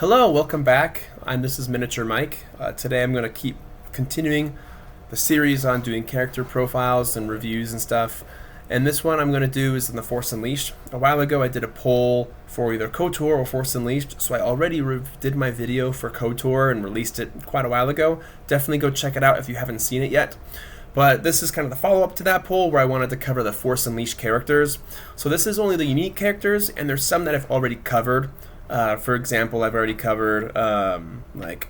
Hello, welcome back. This is Miniature Mike. Today I'm going to keep continuing the series on doing character profiles and reviews and stuff. And this one I'm going to do is in the Force Unleashed. A while ago I did a poll for either KOTOR or Force Unleashed, so I already did my video for KOTOR and released it quite a while ago. Definitely go check it out if you haven't seen it yet. But this is kind of the follow-up to that poll where I wanted to cover the Force Unleashed characters. So this is only the unique characters, and there's some that I've already covered. For example, I've already covered like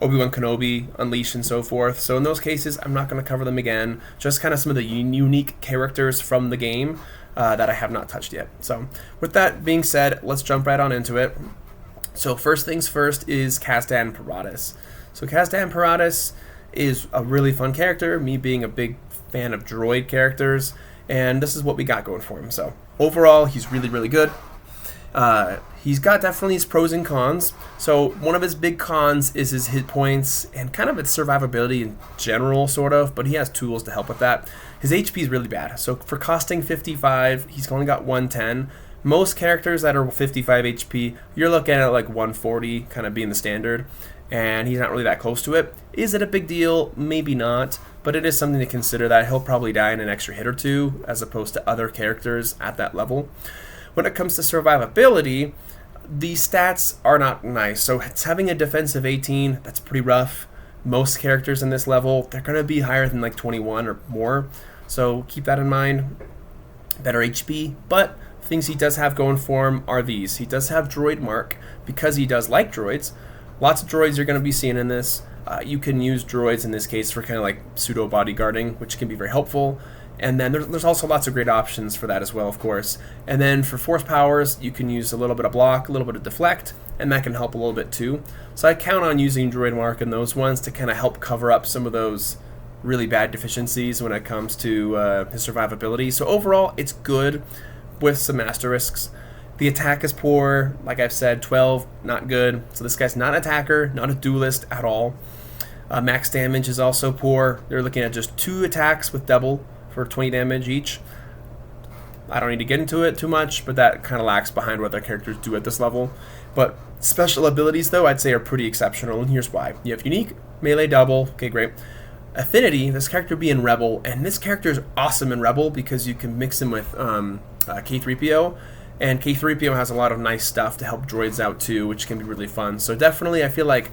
Obi-Wan Kenobi, Unleashed, and so forth. So in those cases, I'm not going to cover them again. Just kind of some of the unique characters from the game that I have not touched yet. So with that being said, let's jump right on into it. So first things first is Kazdan Paratus. So Kazdan Paratus is a really fun character, me being a big fan of droid characters, and this is what we got going for him. So overall, he's really, really good. He's got definitely his pros and cons. So one of his big cons is his hit points and kind of its survivability in general, sort of, but he has tools to help with that. His HP is really bad. So for costing 55, he's only got 110. Most characters that are 55 HP, you're looking at like 140 kind of being the standard, and he's not really that close to it. Is it a big deal? Maybe not, but it is something to consider that he'll probably die in an extra hit or two as opposed to other characters at that level. When it comes to survivability, the stats are not nice. So it's having a defensive 18, that's pretty rough. Most characters in this level, they're going to be higher than like 21 or more. So keep that in mind. Better HP, but things he does have going for him are these. He does have droid mark because he does like droids. Lots of droids you're going to be seeing in this. You can use droids in this case for kind of like pseudo bodyguarding, which can be very helpful. And then there's also lots of great options for that as well, of course. And then for force powers, you can use a little bit of block, a little bit of deflect, and that can help a little bit too. So I count on using droid mark in those ones to kind of help cover up some of those really bad deficiencies when it comes to his survivability. So overall, it's good with some asterisks. The attack is poor, like I've said, 12, not good. So this guy's not an attacker, not a duelist at all. Max damage is also poor. They're looking at just 2 attacks with double for 20 damage each. I don't need to get into it too much, but that kind of lacks behind what their characters do at this level. But special abilities, though, I'd say are pretty exceptional, and here's why. You have unique, melee double, okay, great. Affinity, this character be in Rebel, and this character is awesome in Rebel because you can mix him with K3PO, and K3PO has a lot of nice stuff to help droids out too, which can be really fun. So definitely, I feel like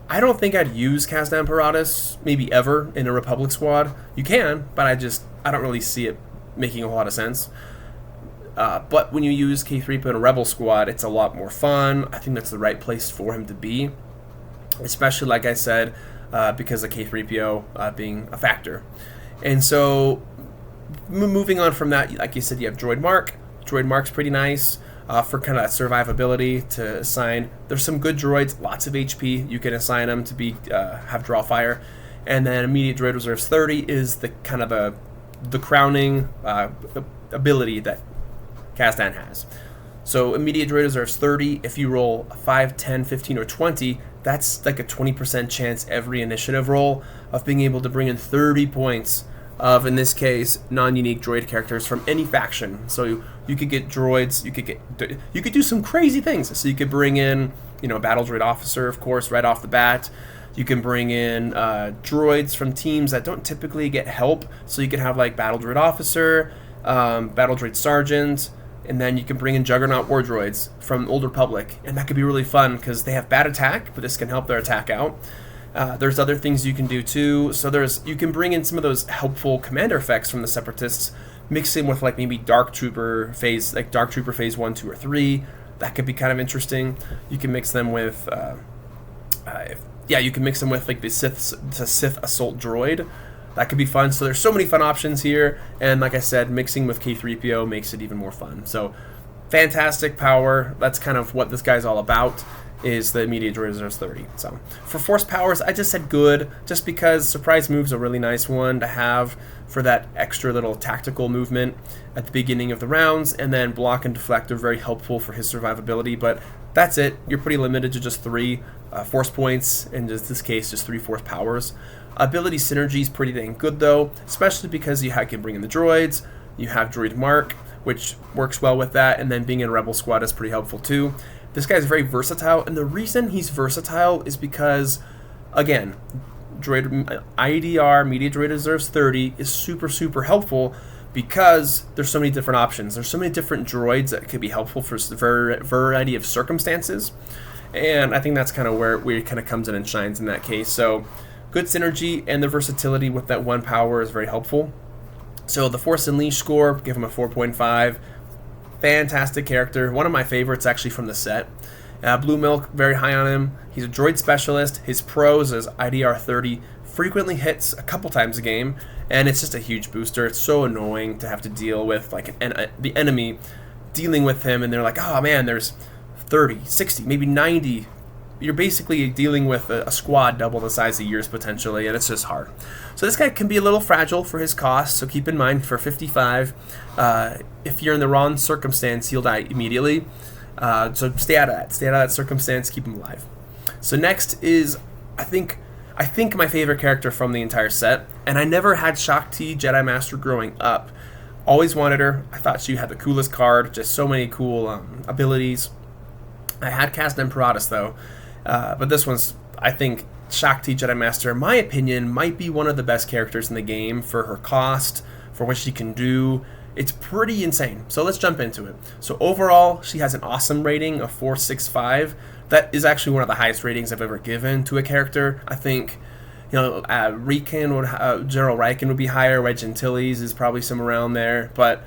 I don't think I'd use Kazdan Paratus maybe ever in a Republic squad. You can, but I don't really see it making a whole lot of sense. But when you use K3PO in a Rebel squad, it's a lot more fun. I think that's the right place for him to be, especially, like I said, because of K3PO being a factor. And so moving on from that, like you said, you have Droid Mark. Droid Mark's pretty nice. For kind of survivability to assign. There's some good droids, lots of HP. You can assign them to be have draw fire, and then immediate droid reserves 30 is the kind of the crowning ability that Kazdan has. So immediate droid reserves 30. If you roll a 5, 10, 15, or 20, that's like a 20% chance every initiative roll of being able to bring in 30 points of, in this case, non-unique droid characters from any faction. So you could get droids, you could do some crazy things. So you could bring in, a battle droid officer, of course, right off the bat. You can bring in droids from teams that don't typically get help. So you could have like battle droid officer, battle droid sergeant, and then you can bring in Juggernaut war droids from Old Republic, and that could be really fun because they have bad attack, but this can help their attack out. There's other things you can do too. So you can bring in some of those helpful commander effects from the Separatists, mix in with like maybe Dark Trooper phase 1, 2, or 3. That could be kind of interesting. You can mix them with, you can mix them with like the Sith Assault Droid. That could be fun. So there's so many fun options here, and like I said, mixing with K3PO makes it even more fun. So fantastic power. That's kind of what this guy's all about. Is the immediate droid reserves 30. So for force powers, I just said good, just because surprise move's a really nice one to have for that extra little tactical movement at the beginning of the rounds, and then block and deflect are very helpful for his survivability, but that's it. You're pretty limited to just 3 force points, in this case, just 3 force powers. Ability synergy is pretty dang good though, especially because you can bring in the droids, you have Droid Mark, which works well with that, and then being in Rebel Squad is pretty helpful too. This guy's very versatile, and the reason he's versatile is because, again, droid IDR Media Droid Reserves 30 is super helpful because there's so many different options. There's so many different droids that could be helpful for a variety of circumstances, and I think that's kind of where it kind of comes in and shines in that case. So good synergy, and the versatility with that 1 power is very helpful. So the Force Unleashed score, give him a 4.5. Fantastic character. One of my favorites actually from the set. Blue Milk, very high on him. He's a droid specialist. His pros is IDR 30, frequently hits a couple times a game, and it's just a huge booster. It's so annoying to have to deal with like the enemy dealing with him, and they're like, oh man, there's 30, 60, maybe 90. You're basically dealing with a squad double the size of yours potentially, and it's just hard. So this guy can be a little fragile for his cost, so keep in mind for 55, if you're in the wrong circumstance, he'll die immediately. So stay out of that. Stay out of that circumstance, keep him alive. So next is, I think my favorite character from the entire set, and I never had Shaak Jedi Master growing up. Always wanted her. I thought she had the coolest card, just so many cool abilities. I had Kazdan Paratus though. But this one's, I think, Shaak Jedi Master, in my opinion, might be one of the best characters in the game for her cost, for what she can do. It's pretty insane. So let's jump into it. So overall, she has an awesome rating of 465. That is actually one of the highest ratings I've ever given to a character. I think, General Riken would be higher. Wedge Antilles is probably somewhere around there, but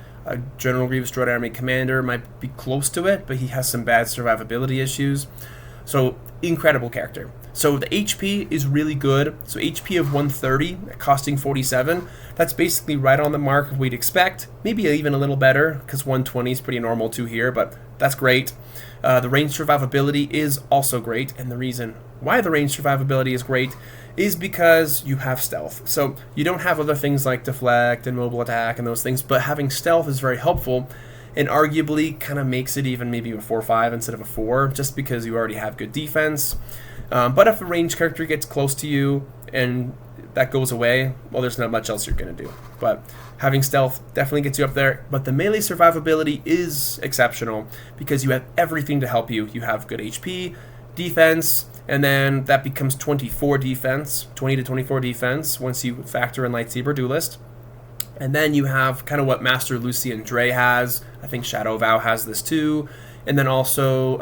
General Grievous Droid Army Commander might be close to it, but he has some bad survivability issues. So incredible character. So the HP is really good. So HP of 130, costing 47. That's basically right on the mark of what we'd expect. Maybe even a little better, because 120 is pretty normal too here, but that's great. The range survivability is also great, and the reason why the range survivability is great is because you have stealth. So you don't have other things like deflect and mobile attack and those things, but having stealth is very helpful, and arguably kind of makes it even maybe a 4-5 instead of a 4, just because you already have good defense. But if a ranged character gets close to you and that goes away, well, there's not much else you're going to do. But having stealth definitely gets you up there. But the melee survivability is exceptional because you have everything to help you. You have good HP, defense, and then that becomes 24 defense, 20 to 24 defense once you factor in Lightsaber Duelist. And then you have kind of what Master Lucian Dre has. I think Shadow Vow has this too. And then also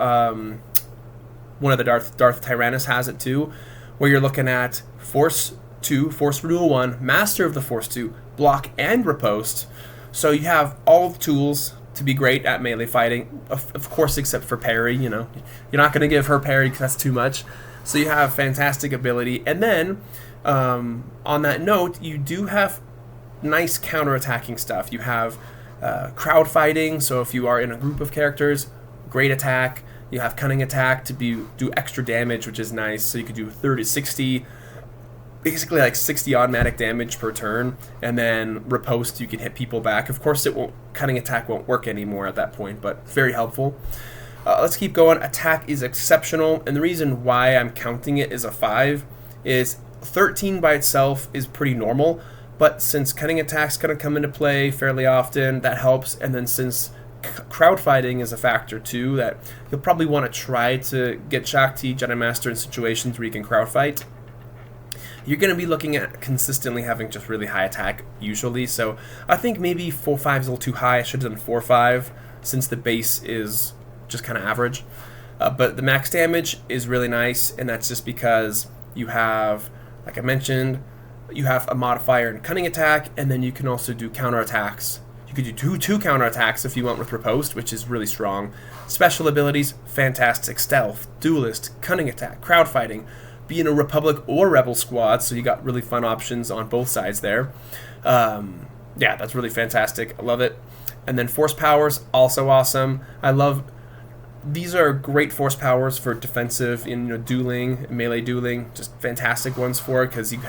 one of the Darth Tyrannus has it too, where you're looking at Force 2, Force Renewal 1, Master of the Force 2, Block and Riposte. So you have all the tools to be great at melee fighting, of course, except for parry. You know, you're not going to give her parry because that's too much. So you have fantastic ability. And then on that note, you do have nice counter-attacking stuff. You have crowd fighting, so if you are in a group of characters, great attack. You have cunning attack to do extra damage, which is nice. So you could do 30, 60, basically like 60 automatic damage per turn, and then riposte, you can hit people back. Of course, cunning attack won't work anymore at that point, but very helpful. Let's keep going. Attack is exceptional, and the reason why I'm counting it as a 5 is 13 by itself is pretty normal, but since cunning attack's going to come into play fairly often, that helps. And then since crowd fighting is a factor too, that you'll probably want to try to get Shaak Jedi Master in situations where you can crowd fight, you're going to be looking at consistently having just really high attack usually. So I think maybe 4-5 is a little too high. I should have done 4-5 since the base is just kind of average. But the max damage is really nice, and that's just because you have, like I mentioned, you have a modifier in cunning attack, and then you can also do counterattacks. You could do two counterattacks if you want with riposte, which is really strong. Special abilities, fantastic. Stealth, duelist, cunning attack, crowd fighting. Be in a Republic or Rebel squad, so you got really fun options on both sides there. Yeah, that's really fantastic. I love it. And then force powers, also awesome. These are great force powers for defensive in dueling, melee dueling. Just fantastic ones for it because you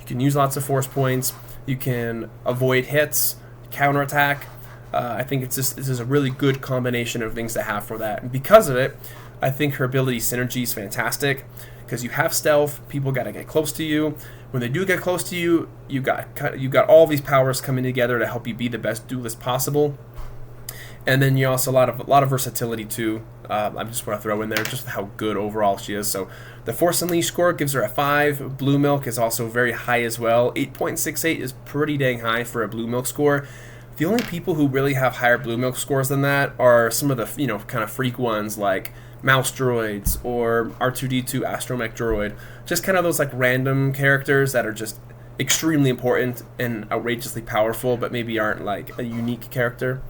can use lots of force points. You can avoid hits, counterattack. I think this is a really good combination of things to have for that. And because of it, I think her ability synergy is fantastic because you have stealth. People got to get close to you. When they do get close to you, you got all these powers coming together to help you be the best duelist possible. And then you also a lot of versatility too. I just want to throw in there just how good overall she is. So the Force Unleashed score gives her a 5. Blue Milk is also very high as well. 8.68 is pretty dang high for a Blue Milk score. The only people who really have higher Blue Milk scores than that are some of the kind of freak ones like Mouse Droids or R2-D2 Astromech Droid. Just kind of those like random characters that are just extremely important and outrageously powerful, but maybe aren't like a unique character.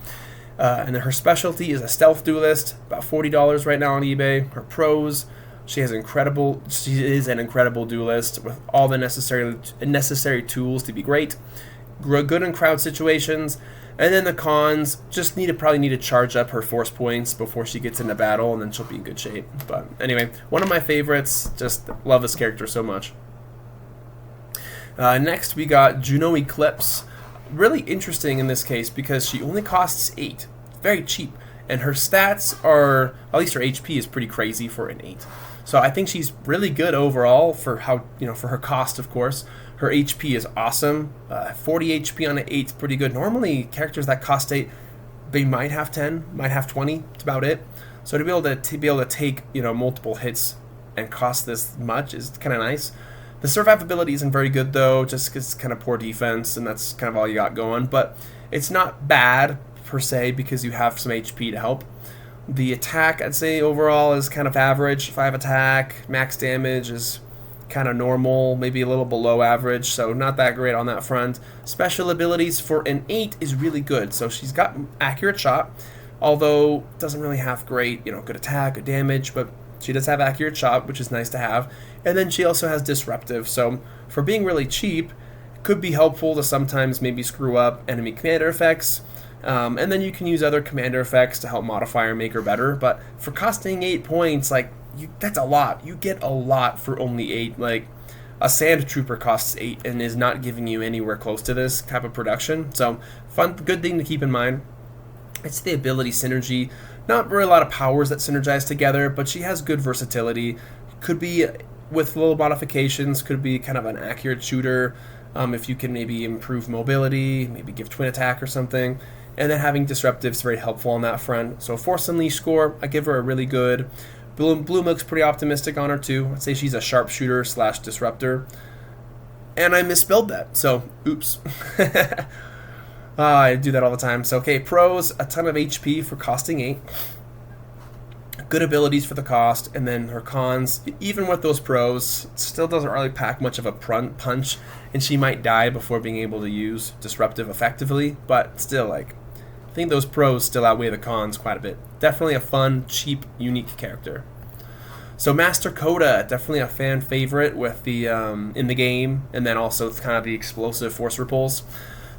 And then her specialty is a stealth duelist, about $40 right now on eBay. Her pros, she is an incredible duelist with all the necessary tools to be great. Good in crowd situations. And then the cons, just probably need to charge up her force points before she gets into battle, and then she'll be in good shape. But anyway, one of my favorites. Just love this character so much. Next, we got Juno Eclipse. Really interesting in this case because she only costs 8. Very cheap. And her stats are, at least her HP is pretty crazy for an 8. So I think she's really good overall for how, for her cost, of course. Her HP is awesome. 40 HP on an 8 is pretty good. Normally, characters that cost 8, they might have 10, might have 20. That's about it. So to be able to take multiple hits and cost this much is kind of nice. The survivability isn't very good though, just because it's kind of poor defense, and that's kind of all you got going. But it's not bad per se because you have some HP to help. The attack, I'd say overall, is kind of average. 5 attack, max damage is kind of normal, maybe a little below average, so not that great on that front. Special abilities for an 8 is really good. So she's got accurate shot, although doesn't really have great, good attack, good damage, but she does have accurate shot, which is nice to have. And then she also has disruptive, so for being really cheap, it could be helpful to sometimes maybe screw up enemy commander effects. And then you can use other commander effects to help modify or make her better. But for costing 8 points, that's a lot. You get a lot for only 8. Like, a Sand Trooper costs 8 and is not giving you anywhere close to this type of production. So, good thing to keep in mind. It's the ability synergy. Not really a lot of powers that synergize together, but she has good versatility. Could be, with little modifications, could be kind of an accurate shooter. If you can maybe improve mobility, maybe give twin attack or something. And then having disruptive is very helpful on that front. So Force Unleashed score, I give her a really good. Blue Milk's pretty optimistic on her too. I'd say she's a sharpshooter / disruptor. And I misspelled that, so oops. I do that all the time. So okay, pros, a ton of HP for costing 8. Good abilities for the cost, and then her cons, even with those pros, still doesn't really pack much of a punch, and she might die before being able to use disruptive effectively, but still, I think those pros still outweigh the cons quite a bit. Definitely a fun, cheap, unique character. So Master Kota, definitely a fan favorite with the in the game, and then also kind of the explosive force repulse.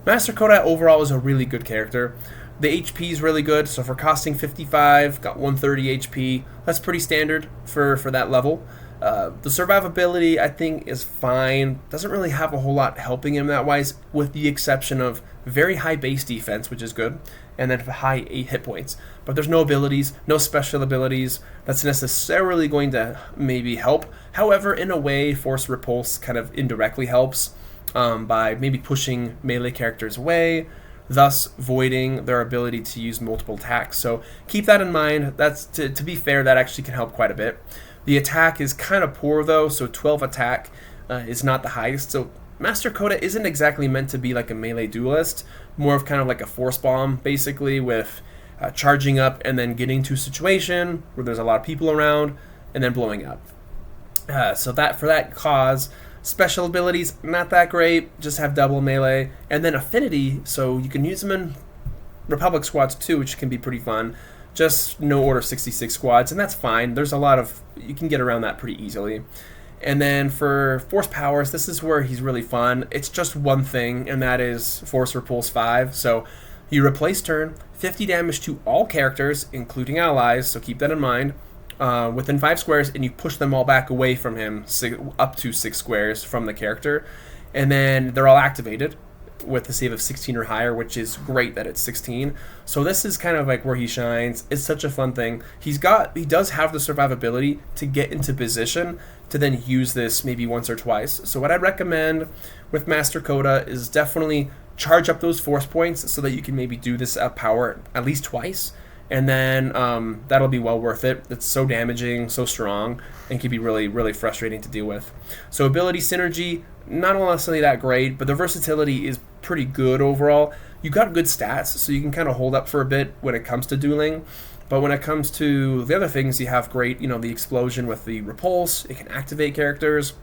Master Kota overall is a really good character. The HP is really good, so for costing 55, got 130 HP. That's pretty standard for that level. The survivability, I think, is fine. Doesn't really have a whole lot helping him that wise, with the exception of very high base defense, which is good, and then high 8 hit points. But there's no abilities, no special abilities that's necessarily going to maybe help. However, in a way, Force Repulse kind of indirectly helps by maybe pushing melee characters away, thus voiding their ability to use multiple attacks. So keep that in mind. That's to be fair, that actually can help quite a bit. The attack is kind of poor though, so 12 attack is not the highest. So Master Kota isn't exactly meant to be like a melee duelist, more of kind of like a force bomb, basically, with charging up and then getting to a situation where there's a lot of people around and then blowing up. So that for that cause, special abilities, not that great, just have double melee. And then affinity, so you can use them in Republic squads too, which can be pretty fun. Just no Order 66 squads, and that's fine. There's a lot of, you can get around that pretty easily. And then for Force Powers, this is where he's really fun. It's just one thing, and that is Force Repulse 5. So you replace turn, 50 damage to all characters, including allies, so keep that in mind, within 5 squares, and you push them all back away from him, up to 6 squares from the character. And then they're all activated with a save of 16 or higher, which is great that it's 16. So this is kind of like where he shines. It's such a fun thing. He does have the survivability to get into position to then use this maybe once or twice. So what I'd recommend with Master Kota is definitely charge up those force points so that you can maybe do this power at least twice, and then that'll be well worth it. It's so damaging, so strong, and can be really, really frustrating to deal with. So ability synergy, not necessarily that great, but the versatility is pretty good overall. You got good stats, so you can kind of hold up for a bit when it comes to dueling. But when it comes to the other things, you have great, the explosion with the repulse. It can activate characters.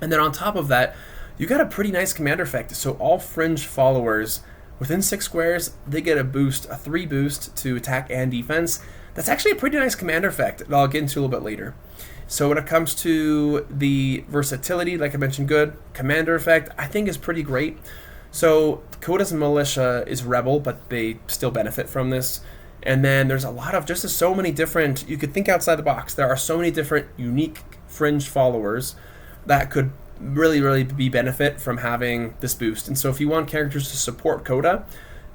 And then on top of that, you got a pretty nice commander effect. So all fringe followers within 6 squares, they get a 3 boost to attack and defense. That's actually a pretty nice commander effect that I'll get into a little bit later. So when it comes to the versatility, like I mentioned, good. Commander effect, I think, is pretty great. So Kota's militia is rebel, but they still benefit from this. And then there's a lot of so many different, you could think outside the box. There are so many different unique fringe followers that could really, really be benefit from having this boost. And so if you want characters to support Kota,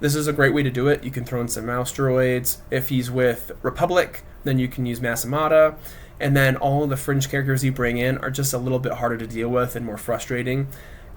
this is a great way to do it. You can throw in some mouse droids. If he's with Republic, then you can use Masamata. And then all of the fringe characters you bring in are just a little bit harder to deal with and more frustrating.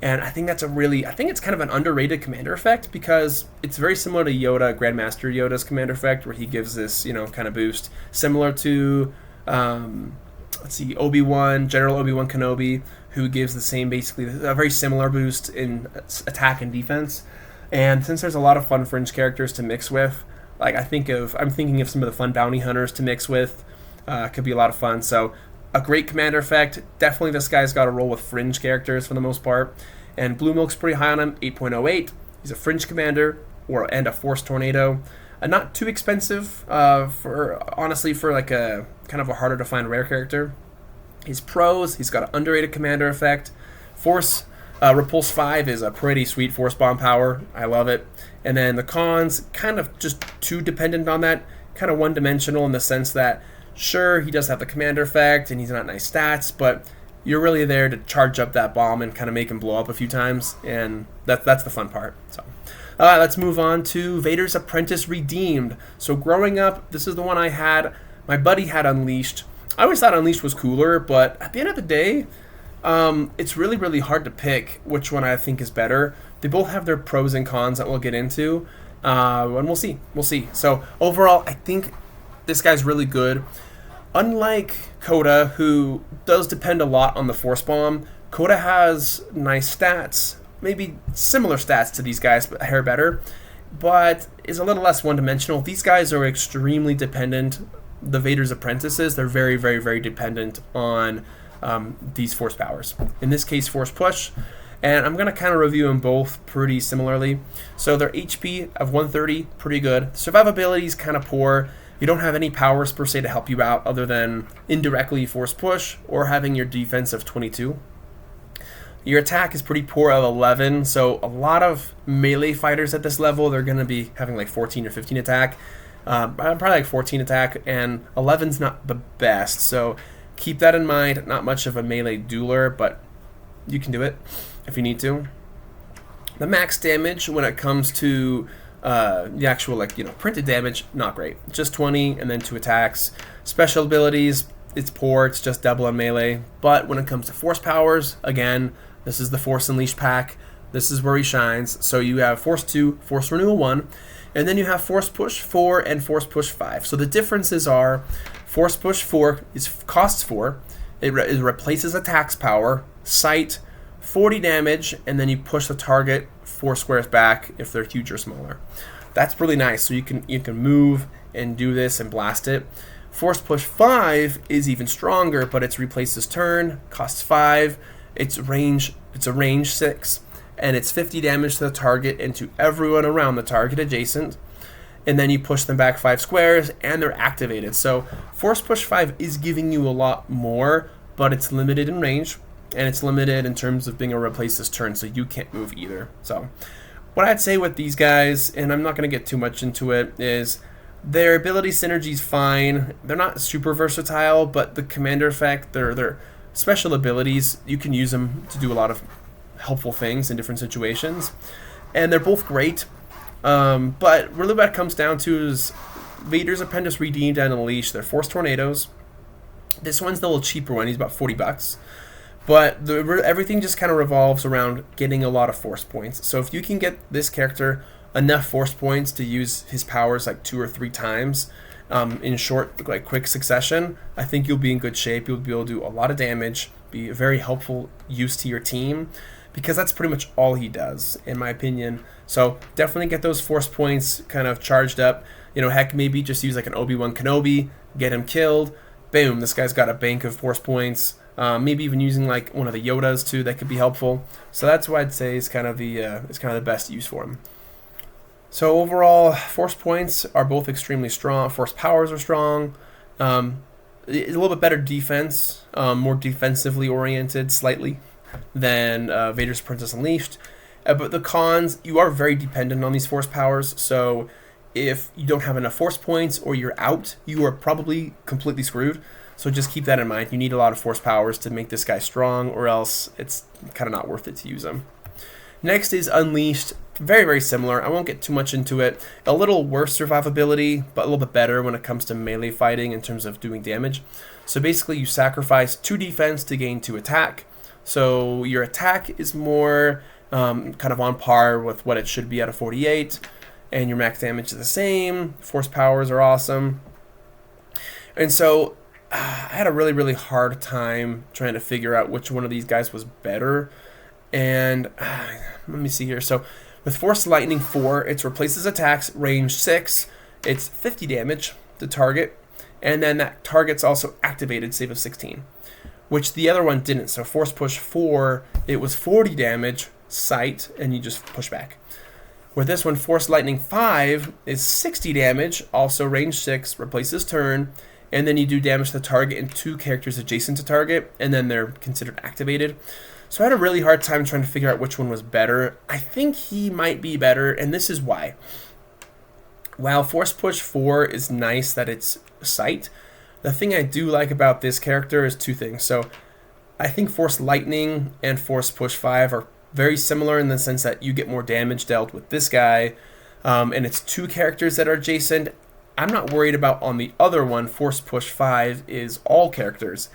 And I think it's kind of an underrated commander effect, because it's very similar to Yoda, Grandmaster Yoda's commander effect, where he gives this, kind of boost. Similar to, Obi-Wan, General Obi-Wan Kenobi, who gives the same, basically, a very similar boost in attack and defense. And since there's a lot of fun fringe characters to mix with, I'm thinking of some of the fun bounty hunters to mix with. Could be a lot of fun. So a great commander effect. Definitely this guy's got to roll with fringe characters for the most part. And Blue Milk's pretty high on him, 8.08. He's a fringe commander and a force tornado. Not too expensive for like a kind of a harder to find rare character. His pros, he's got an underrated commander effect. Force Repulse 5 is a pretty sweet force bomb power. I love it. And then the cons, kind of just too dependent on that. Kind of one-dimensional in the sense that, sure, he does have the commander effect, and he's not nice stats, but you're really there to charge up that bomb and kind of make him blow up a few times, and that's the fun part. So, let's move on to Vader's Apprentice Redeemed. So growing up, this is the one I had. My buddy had Unleashed. I always thought Unleashed was cooler, but at the end of the day, it's really, really hard to pick which one I think is better. They both have their pros and cons that we'll get into, and we'll see. So overall, I think this guy's really good. Unlike Kota, who does depend a lot on the Force Bomb, Kota has nice stats, maybe similar stats to these guys, but a hair better, but is a little less one-dimensional. These guys are extremely dependent. The Vader's apprentices, they're very, very, very dependent on these force powers. In this case, Force Push. And I'm going to kind of review them both pretty similarly. So their HP of 130, pretty good. Survivability is kind of poor. You don't have any powers per se to help you out other than indirectly Force Push or having your defense of 22. Your attack is pretty poor of 11, so a lot of melee fighters at this level, they're going to be having like 14 or 15 attack. Probably like 14 attack, and 11's not the best, so keep that in mind. Not much of a melee dueler, but you can do it if you need to. The max damage when it comes to the actual printed damage, not great. Just 20 and then 2 attacks. Special abilities, it's poor. It's just double on melee. But when it comes to force powers, again, this is the Force Unleashed pack. This is where he shines. So you have Force 2, Force Renewal 1, and then you have Force Push 4 and Force Push 5. So the differences are Force Push 4 costs 4. It replaces attacks power, sight, 40 damage, and then you push the target 4 squares back if they're huge or smaller. That's really nice. So you can move and do this and blast it. Force Push 5 is even stronger, but it's replaces turn, costs 5. It's a range 6, and it's 50 damage to the target and to everyone around the target adjacent. And then you push them back 5 squares, and they're activated. So Force Push 5 is giving you a lot more, but it's limited in range. And it's limited in terms of being able to replace this turn, so you can't move either. So what I'd say with these guys, and I'm not going to get too much into it, is their ability synergy is fine. They're not super versatile, but the commander effect, their special abilities, you can use them to do a lot of helpful things in different situations. And they're both great. But really what it comes down to is Vader's Apprentice Redeemed and Unleashed. They're Force Tornadoes. This one's the little cheaper one. He's about $40. But everything just kind of revolves around getting a lot of force points. So if you can get this character enough force points to use his powers like 2 or 3 times in short, like quick succession, I think you'll be in good shape. You'll be able to do a lot of damage, be a very helpful use to your team, because that's pretty much all he does, in my opinion. So definitely get those force points kind of charged up. You know, heck, maybe just use like an Obi-Wan Kenobi, get him killed. Boom, this guy's got a bank of force points. Maybe even using like one of the Yodas too, that could be helpful. So that's what I'd say is kind of the best use for him. So overall, force points are both extremely strong. Force powers are strong. A little bit better defense, more defensively oriented slightly than Vader's Apprentice Unleashed. But the cons, you are very dependent on these force powers. So if you don't have enough force points or you're out, you are probably completely screwed. So just keep that in mind. You need a lot of force powers to make this guy strong, or else it's kind of not worth it to use him. Next is Unleashed. Very, very similar. I won't get too much into it. A little worse survivability, but a little bit better when it comes to melee fighting in terms of doing damage. So basically you sacrifice 2 defense to gain 2 attack. So your attack is more kind of on par with what it should be out of 48. And your max damage is the same. Force powers are awesome. And so I had a really, really hard time trying to figure out which one of these guys was better. And let me see here. So with Force Lightning 4, it replaces attacks, range 6. It's 50 damage to target. And then that target's also activated, save of 16. Which the other one didn't. So Force Push 4, it was 40 damage, sight, and you just push back. With this one, Force Lightning 5 is 60 damage, also range 6, replaces turn. And then you do damage to the target and 2 characters adjacent to target, and then they're considered activated. So I had a really hard time trying to figure out which one was better. I think he might be better, and this is why. While Force Push 4 is nice that it's sight, the thing I do like about this character is 2 things. So I think Force Lightning and Force Push 5 are very similar in the sense that you get more damage dealt with this guy, and it's 2 characters that are adjacent. I'm not worried about on the other one. Force Push 5 is all characters.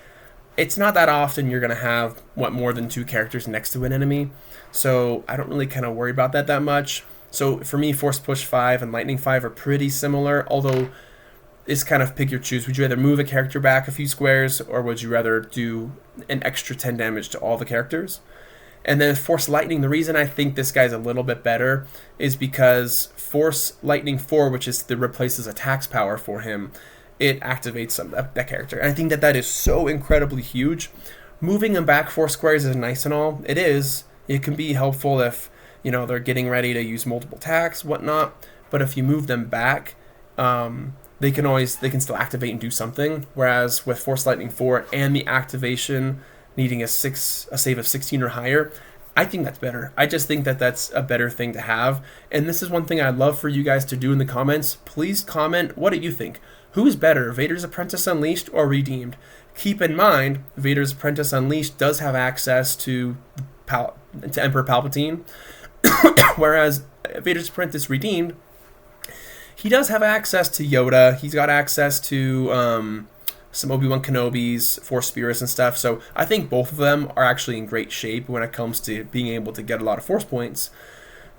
It's not that often you're going to have, more than 2 characters next to an enemy. So I don't really kind of worry about that much. So for me, Force Push 5 and Lightning 5 are pretty similar, although it's kind of pick your choose. Would you rather move a character back a few squares, or would you rather do an extra 10 damage to all the characters? And then Force Lightning, the reason I think this guy's a little bit better is because Force Lightning 4, which is the replaces attacks power for him, it activates that character. And I think that is so incredibly huge. Moving them back 4 squares is nice and all. It is. It can be helpful if, you know, they're getting ready to use multiple attacks, whatnot. But if you move them back, they can still activate and do something. Whereas with Force Lightning 4 and the activation needing a save of 16 or higher, I think that's better. I just think that that's a better thing to have. And this is one thing I'd love for you guys to do in the comments. Please comment, what do you think? Who's better, Vader's Apprentice Unleashed or Redeemed? Keep in mind, Vader's Apprentice Unleashed does have access to Emperor Palpatine, whereas Vader's Apprentice Redeemed, he does have access to Yoda. He's got access to some Obi-Wan Kenobis, Force Spirits and stuff. So I think both of them are actually in great shape when it comes to being able to get a lot of Force points.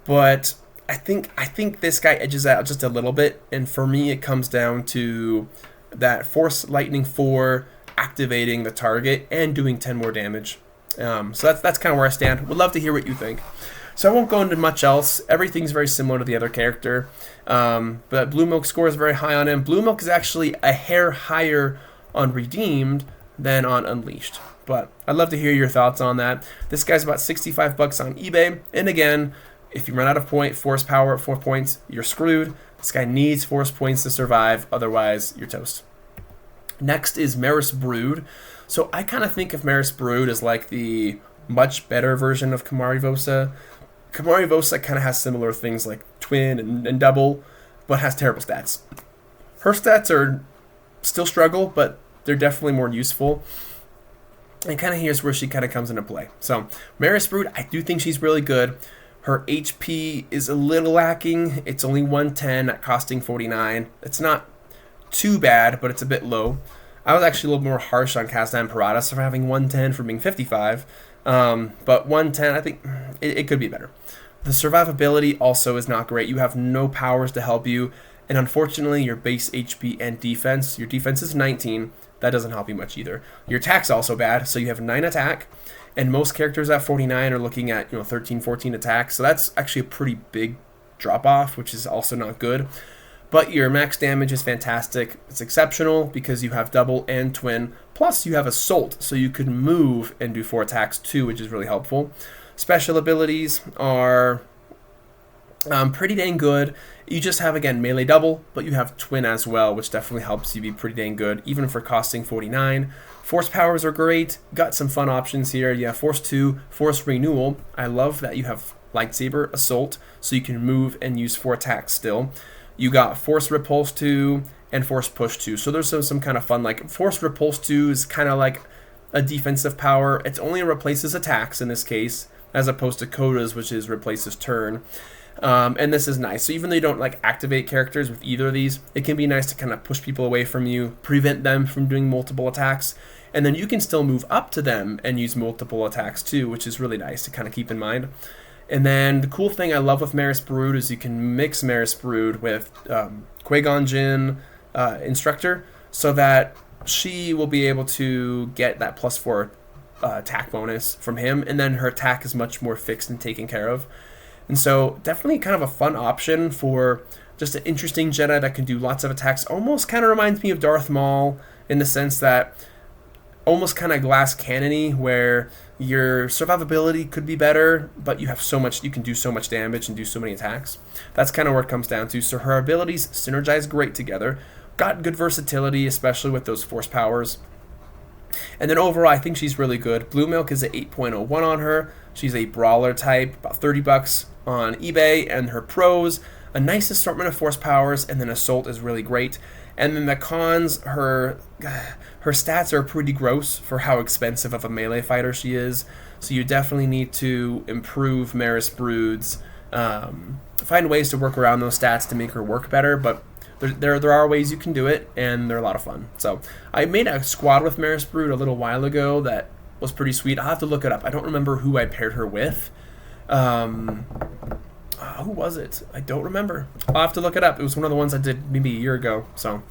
But I think this guy edges out just a little bit, and for me it comes down to that Force Lightning 4 activating the target and doing 10 more damage. So that's kind of where I stand. Would love to hear what you think. So I won't go into much else. Everything's very similar to the other character. But Blue Milk score is very high on him. Blue Milk is actually a hair higher on Redeemed than on Unleashed. But I'd love to hear your thoughts on that. This guy's about $65 on eBay. And again, if you run out of force power at 4 points, you're screwed. This guy needs force points to survive, otherwise you're toast. Next is Maris Brood. So I kind of think of Maris Brood as like the much better version of Kamari Vosa. Kamari Vosa kind of has similar things like twin and double, but has terrible stats. Her stats are still struggle, but they're definitely more useful. And kind of here's where she kind of comes into play. So Maris Brood, I do think she's really good. Her HP is a little lacking. It's only 110 at costing 49. It's not too bad, but it's a bit low. I was actually a little more harsh on Kazdan Paratus for having 110 for being 55, but 110, I think it could be better. The survivability also is not great. You have no powers to help you, and unfortunately your base HP and defense, your defense is 19, that doesn't help you much either. Your attack's also bad, so you have 9 attack, and most characters at 49 are looking at 13, 14 attack, so that's actually a pretty big drop off, which is also not good. But your max damage is fantastic. It's exceptional because you have double and twin, plus you have assault, so you can move and do 4 attacks too, which is really helpful. Special abilities are pretty dang good. You just have, again, melee double, but you have twin as well, which definitely helps you be pretty dang good, even for costing 49. Force powers are great. Got some fun options here. You have Force 2, Force Renewal. I love that you have Lightsaber, Assault, so you can move and use 4 attacks still. You got Force Repulse 2 and Force Push 2. So there's some kind of fun, like Force Repulse 2 is kind of like a defensive power. It only replaces attacks in this case, as opposed to Kota's, which is replaces turn. And this is nice. So even though you don't like activate characters with either of these, it can be nice to kind of push people away from you, prevent them from doing multiple attacks, and then you can still move up to them and use multiple attacks too, which is really nice to kind of keep in mind. And then the cool thing I love with Maris Brood is you can mix Maris Brood with Qui-Gon Jinn Instructor, so that she will be able to get that +4 attack bonus from him, and then her attack is much more fixed and taken care of. And so definitely kind of a fun option for just an interesting Jedi that can do lots of attacks. Almost kind of reminds me of Darth Maul in the sense that almost kind of glass cannon-y, where your survivability could be better, but you have so much, you can do so much damage and do so many attacks. That's kind of where it comes down to. So her abilities synergize great together. Got good versatility, especially with those force powers. And then overall, I think she's really good. Blue Milk is an 8.01 on her. She's a brawler type, about $30 on eBay, and her pros, a nice assortment of force powers, and then assault is really great. And then the cons, her stats are pretty gross for how expensive of a melee fighter she is. So you definitely need to improve Maris Brood's, find ways to work around those stats to make her work better. But there are ways you can do it, and they're a lot of fun. So I made a squad with Maris Brood a little while ago that was pretty sweet. I'll have to look it up. I don't remember who I paired her with. Who was it? I don't remember. I'll have to look it up. It was one of the ones I did maybe a year ago. So,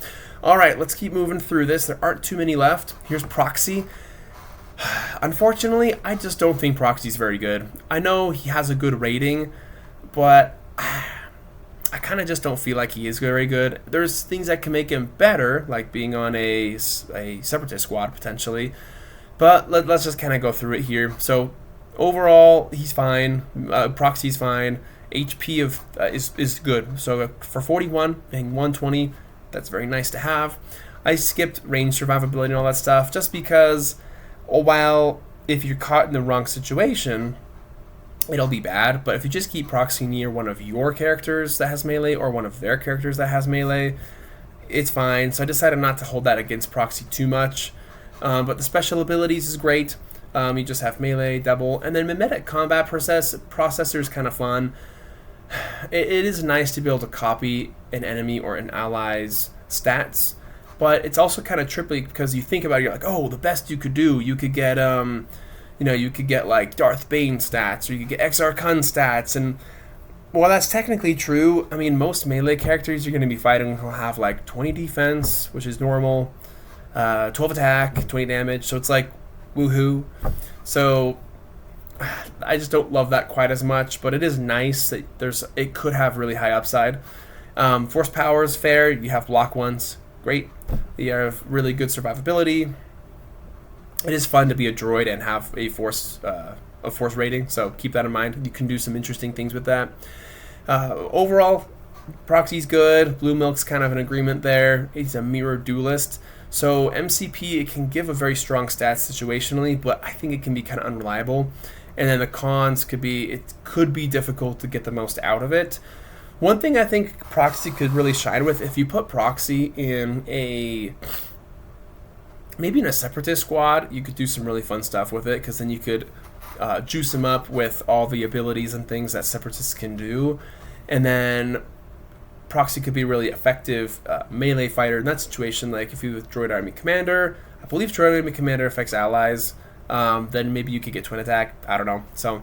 all right, let's keep moving through this. There aren't too many left. Here's Proxy. Unfortunately, I just don't think Proxy's very good. I know he has a good rating, but I kind of just don't feel like he is very good. There's things that can make him better, like being on a Separatist squad potentially. But let's just kind of go through it here. So overall, he's fine. Proxy's fine. HP of is good. So for 41, paying 120, that's very nice to have. I skipped range survivability and all that stuff just because, while if you're caught in the wrong situation, it'll be bad. But if you just keep Proxy near one of your characters that has melee or one of their characters that has melee, it's fine. So I decided not to hold that against Proxy too much. But the special abilities is great. You just have melee, double, and then mimetic combat processor is kind of fun. It is nice to be able to copy an enemy or an ally's stats, but it's also kind of trippy because you think about it, you're like, oh, the best you could do, you could get you could get like Darth Bane stats, or you could get Exar Kun stats, and while that's technically true, I mean, most melee characters you're going to be fighting will have like 20 defense, which is normal, 12 attack, 20 damage, so it's like woohoo. So I just don't love that quite as much, but it is nice that it could have really high upside. Force powers, fair. You have block ones, great. You have really good survivability. It is fun to be a droid and have a force rating, so keep that in mind. You can do some interesting things with that. Overall, Proxy's good. Blue Milk's kind of an agreement there. He's a mirror duelist. So MCP, it can give a very strong stats situationally, but I think it can be kind of unreliable. And then the cons could be, it could be difficult to get the most out of it. One thing I think Proxy could really shine with, if you put Proxy in maybe in a Separatist squad, you could do some really fun stuff with it, because then you could juice him up with all the abilities and things that Separatists can do. And then Proxy could be a really effective melee fighter in that situation. Like if you with Droid Army Commander, I believe Droid Army Commander affects allies. Then maybe you could get Twin Attack. I don't know. So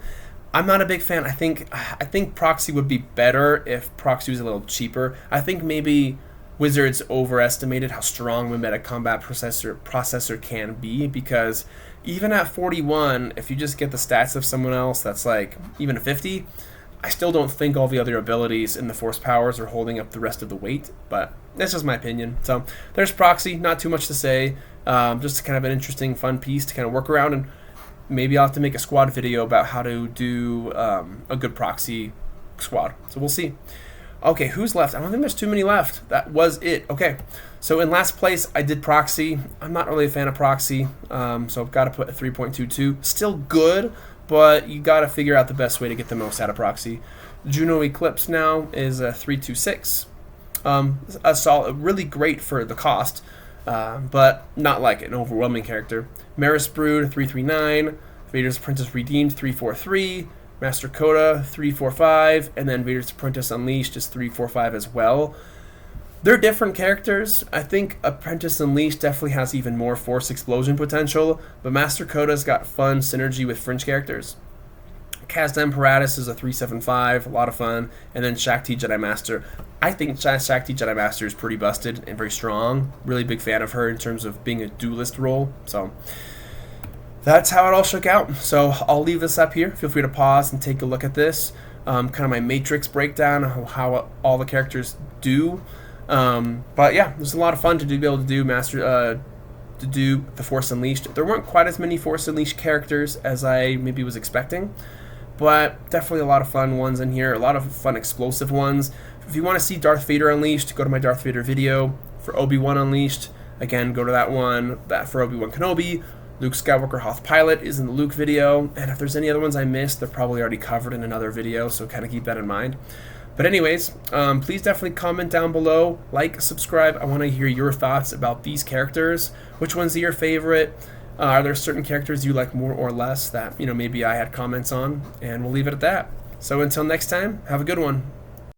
I'm not a big fan. I think Proxy would be better if Proxy was a little cheaper. I think maybe Wizards overestimated how strong the meta combat processor can be, because even at 41, if you just get the stats of someone else that's like even a 50, I still don't think all the other abilities in the force powers are holding up the rest of the weight, but that's just my opinion. So there's Proxy, not too much to say, just kind of an interesting, fun piece to kind of work around, and maybe I'll have to make a squad video about how to do a good Proxy squad, so we'll see. Okay, who's left? I don't think there's too many left. That was it. Okay, so in last place, I did Proxy. I'm not really a fan of Proxy, so I've got to put a 3.22. Still good, but you got to figure out the best way to get the most out of Proxy. Juno Eclipse now is a 326. Really great for the cost, but not like an overwhelming character. Maris Brood 339. Vader's Apprentice Redeemed 343. Master Kota 345, and then Vader's Apprentice Unleashed is 345 as well. They're different characters. I think Apprentice Unleashed definitely has even more Force explosion potential, but Master Kota's got fun synergy with fringe characters. Kazdan Paratus is a 375, a lot of fun, and then Shaak Jedi Master. I think Shaak Jedi Master is pretty busted and very strong. Really big fan of her in terms of being a duelist role, so that's how it all shook out. So I'll leave this up here. Feel free to pause and take a look at this. Kind of my matrix breakdown of how all the characters do. But yeah, it was a lot of fun to be able to do the Force Unleashed. There weren't quite as many Force Unleashed characters as I maybe was expecting, but definitely a lot of fun ones in here. A lot of fun explosive ones. If you want to see Darth Vader Unleashed, go to my Darth Vader video. For Obi-Wan Unleashed, again, go to that one. That for Obi-Wan Kenobi. Luke Skywalker Hoth Pilot is in the Luke video, and if there's any other ones I missed, they're probably already covered in another video, so kind of keep that in mind. But anyways, please definitely comment down below, like, subscribe. I want to hear your thoughts about these characters. Which ones are your favorite? Are there certain characters you like more or less that maybe I had comments on? And we'll leave it at that. So until next time, have a good one.